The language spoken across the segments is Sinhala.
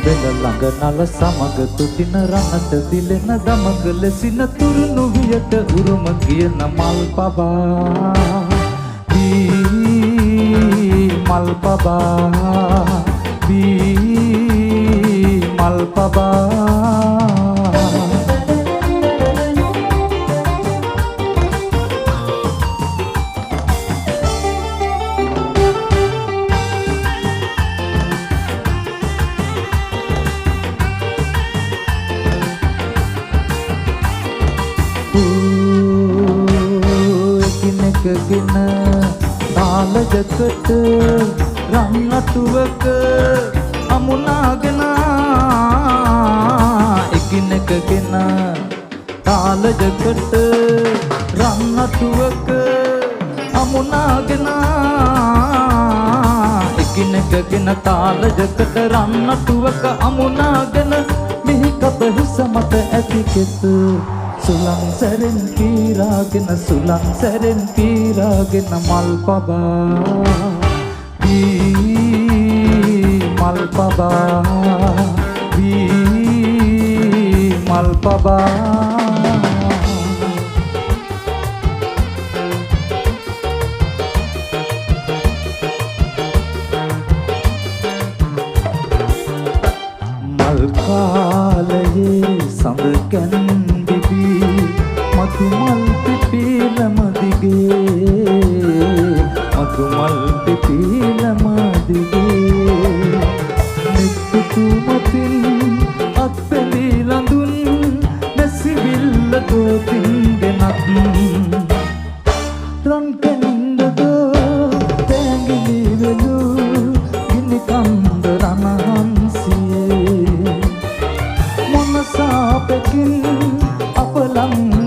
වෙල ළඟ නල සමග තුතින රණට දිලෙන දමක ලෙසින තුරුණු වියට උරුම කියන මල් පබා මල් පබා මල් පබා එකිනෙකගෙන තාලජකට රන්නටුවක අමුණාගෙන එකිනෙකගෙන තාලජකට රන්නටුවක අමුණාගෙන එකිනෙකගෙන තාලජකට රන්නටුවක අමුණාගෙන මිහි කප හිස මත ඇතිකෙත සුලං සැරෙන් පීරාගෙන සුලං සැරෙන් පීරාගෙන මල් පබා මල් පබා මල් පබා මල් කාලයේ සඳකන් මතුමල් පිපිලම දිගේ මතුමල් පිපිලම දිගේ නිත්තු මතින් අත්පෙලි ලඳුන් නැසිවිල්ල ගෝතින් ගෙනත් රන් කෙන්දදෝ තැඟිලි වෙලු ගිනි කන්ද රණහන්සියේ මොනසාපකින් අපලං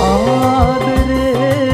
ආදරේ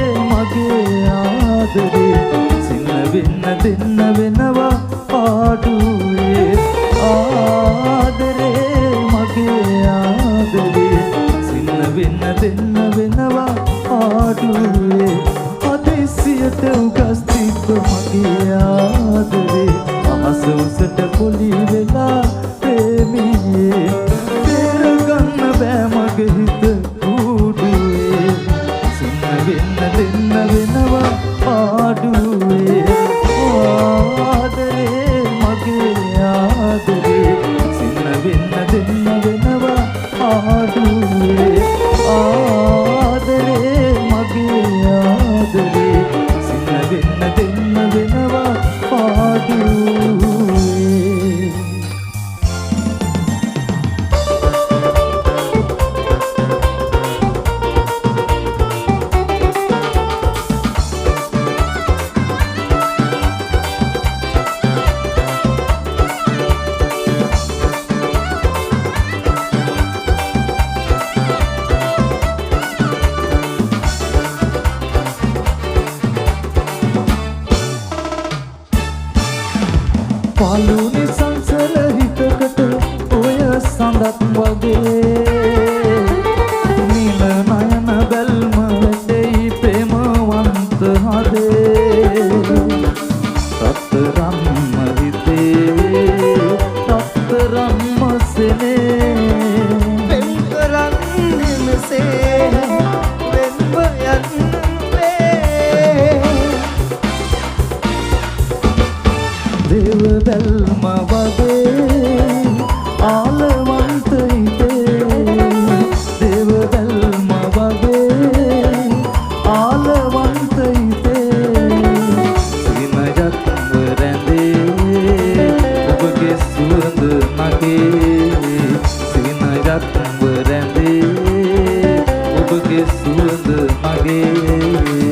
වගේ නිල නයන බැල්ම වැටෙයි ප්‍රේමවන්ත හදේ රත්තරන්ම හිතේ රත්තරන්ම සෙනේ වෙන් කරන්නේ මෙසේ වෙන්ව යන්නේ දේව බැල්ම වගේ ආලවන්ත හිතේ දේව බැල්ම වගේ ආලවන්ත හිතේ සිනජත්ව රැඳේ ඔබගේ සුවඳ මගේ සිනජත්ව රැඳේ ඔබගේ සුවඳ මගේ